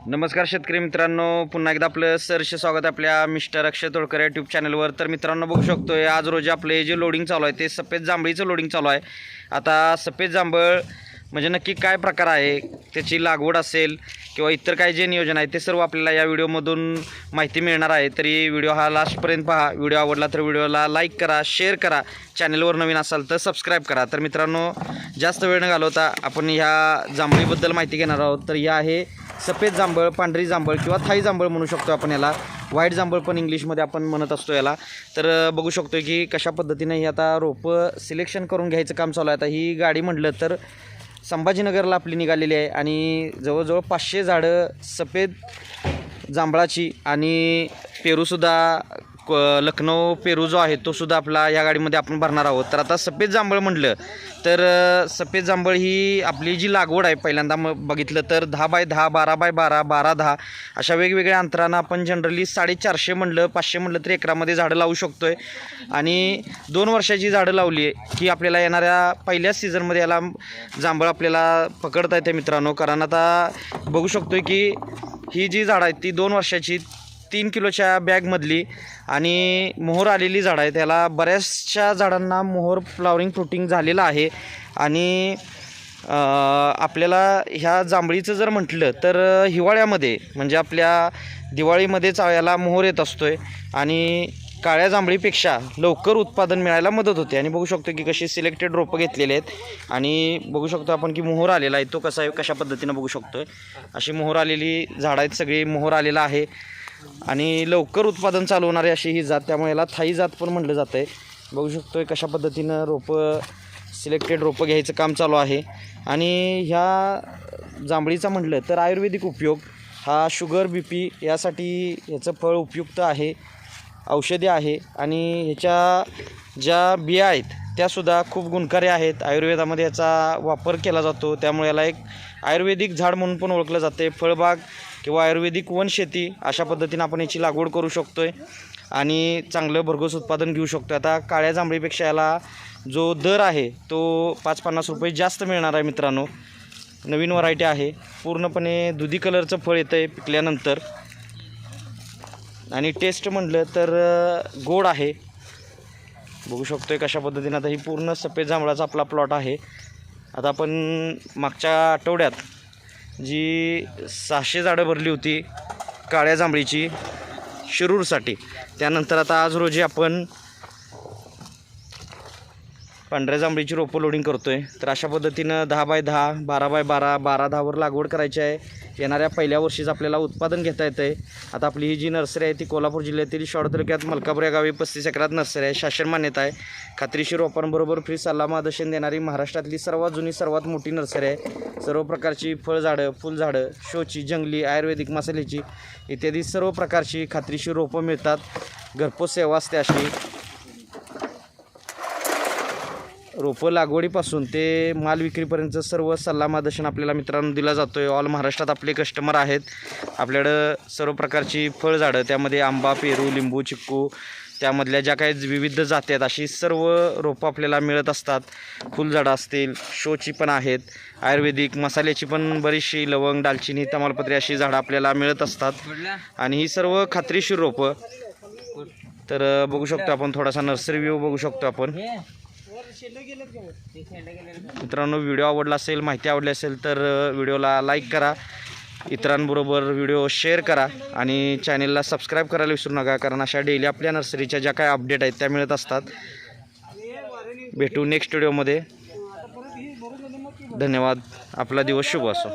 नमस्कार शेतकरी मित्रांनो, पुन्हा एकदा आपलं सहर्ष स्वागत आपल्या मिस्टर अक्षय तोडकर यूट्यूब चॅनलवर। तर मित्रांनो बघू शकतोय आज रोजी आपले जे लोडिंग चालू आहे ते सफेद जांभळीचं लोडिंग चालू आहे। आता सफेद जांभळ म्हणजे नक्की काय प्रकार आहे, त्याची लागवड असेल किंवा इतर काय जे नियोजन आहे ते सर्व आपल्याला या व्हिडिओमधून माहिती मिळणार आहे। तरी व्हिडिओ हा लास्टपर्यंत पहा। व्हिडिओ आवडला तर व्हिडिओला लाईक करा, शेअर करा, चॅनलवर नवीन असाल तर सबस्क्राईब करा। तर मित्रांनो जास्त वेळ न घालवता आपण ह्या जांभळीबद्दल माहिती घेणार आहोत। तर या आहे सफेद जांभळ, पांढरी जांभळ किंवा थाई जांभळ म्हणू शकतो आपण याला, व्हाईट जांभळ पण इंग्लिशमध्ये आपण म्हणत असतो याला। तर बघू शकतो की कशा पद्धतीने ही आता रोपं सिलेक्शन करून घ्यायचं काम चालू आहे। आता ही गाडी म्हटलं तर संभाजीनगरला आपली निघालेली आहे आणि जवळजवळ 500 झाडं सफेद जांभळाची आणि पेरूसुद्धा लखनौ पेरू जो आहे तो सुद्धा आपला या गाडीमध्ये आपण भरणार आहोत। तर आता सफेद जांभळ म्हटलं तर सफेद जांभळ ही आपली जी लागवड आहे पहिल्यांदा बघितलं तर 10x10, 12x12, 12-10 अशा वेगवेगळ्या अंतरानं आपण जनरली 450 म्हणलं 500 म्हणलं तर एकरामध्ये झाडं लावू शकतो आहे। आणि 2 वर्षाची झाडं लावली आहे की आपल्याला येणाऱ्या पहिल्याच सीझनमध्ये याला जांभळ आपल्याला पकडता येते मित्रांनो। कारण आता बघू शकतो की ही जी झाडं आहेत ती 2 वर्षाची 3 किलोच्या बॅगमधली आणि मोहर आलेली झाडं आहे। त्याला बऱ्याचशा झाडांना मोहर फ्लावरिंग फ्रुटिंग झालेलं आहे। आणि आपल्याला ह्या जांभळीचं जर म्हटलं तर हिवाळ्यामध्ये म्हणजे आपल्या दिवाळीमध्येच याला मोहर येत असतो आहे आणि काळ्या जांभळीपेक्षा लवकर उत्पादन मिळायला मदत होते। आणि बघू शकतो की कशी सिलेक्टेड रोपं घेतलेली आहेत आणि बघू शकतो आपण की मोहर आलेला आहे तो कसा आहे कशा पद्धतीनं बघू शकतो। अशी मोहर आलेली झाडं आहेत, सगळी मोहर आलेला आहे आणि लवकर उत्पादन चालू होणारी अशी ही जात, त्यामुळे याला थाई जात पण म्हटलं जातं आहे। बघू शकतो कशा पद्धतीनं रोपं सिलेक्टेड रोपं घ्यायचं काम चालू आहे। आणि ह्या जांभळीचा म्हटलं तर आयुर्वेदिक उपयोग हा शुगर BP यासाठी ह्याचं फळ उपयुक्त आहे, औषधी आहे आणि ह्याच्या ज्या बिया आहेत त्यासुद्धा खूप गुणकारी आहेत। आयुर्वेदामध्ये याचा वापर केला जातो, त्यामुळे याला एक आयुर्वेदिक झाड म्हणून पण ओळखलं जाते। फळबाग किंवा आयुर्वेदिक वनशेती अशा पद्धतीनं आपण याची लागवड करू शकतो आहे आणि चांगलं भरघोस उत्पादन घेऊ शकतो। आता काळ्या जांभळीपेक्षा याला जो दर आहे तो 5-50 रुपये जास्त मिळणार आहे मित्रांनो। नवीन व्हरायटी आहे, पूर्णपणे दुधी कलरचं फळ येतं आहे पिकल्यानंतर आणि टेस्ट म्हटलं तर गोड आहे। बघू शकतो आहे कशा पद्धतीनं आता ही पूर्ण सफेद जांभळाचा आपला प्लॉट आहे। आता आपण मागच्या आठवड्यात जी 600 झाडं भरली होती काळ्या जांभळीची शिरूरसाठी, त्यानंतर आता आज रोजी आपण पांढऱ्या जांभळीची रोपं लोडिंग करतो आहे। तर अशा पद्धतीनं 10x10, 12x12, 12-10वर लागवड करायची आहे। येणाऱ्या पहिल्या वर्षीच आपल्याला उत्पादन घेता येतं आहे। आता आपली ही जी नर्सरी आहे ती कोल्हापूर जिल्ह्यातील शॉर्ट तालुक्यात मलकापूर या गावी 35 एकरात नर्सरी आहे, शासन मान्यता आहे। खात्रीशीर रोपांबरोबर फ्री सल्ला मार्गदर्शन देणारी महाराष्ट्रातली सर्वात जुनी सर्वात मोठी नर्सरी आहे। सर्व प्रकारची फळझाडं, फुलझाडं, शोची, जंगली, आयुर्वेदिक, मसाल्याची इत्यादी सर्व प्रकारची खात्रीशीर रोपं मिळतात। घरपोच सेवा असते अशी। रोपं लागवडीपासून ते माल विक्रीपर्यंत सर्व सल्ला मार्गदर्शन आपल्याला मित्रांनो दिला जातो आहे। ऑल महाराष्ट्रात आपले कस्टमर आहेत। आपल्याकडं सर्व प्रकारची फळझाडं, त्यामध्ये आंबा, पेरू, लिंबू, चिक्कू, त्यामधल्या ज्या काही विविध जाती आहेत अशी सर्व रोपं आपल्याला मिळत असतात। फुलझाडं असतील, शोची पण आहेत, आयुर्वेदिक, मसाल्याची पण बरीचशी, लवंग, दालचिनी, तमालपत्री अशी झाडं आपल्याला मिळत असतात आणि ही सर्व खात्रीशीर रोपं। तर बघू शकतो आपण थोडासा नर्सरी व्ह्यू बघू शकतो आपण मित्रांनो। व्हिडिओ आवडला असेल, माहिती आवडली असेल तर व्हिडिओला लाईक करा, इतरांबरोबर व्हिडिओ शेअर करा आणि चॅनलला सबस्क्राईब करायला विसरू नका, कारण अशा डेली आपल्या नर्सरीच्या ज्या काही अपडेट आहेत त्या मिळत असतात। भेटू नेक्स्ट व्हिडिओमध्ये। धन्यवाद, आपला दिवस शुभ असो।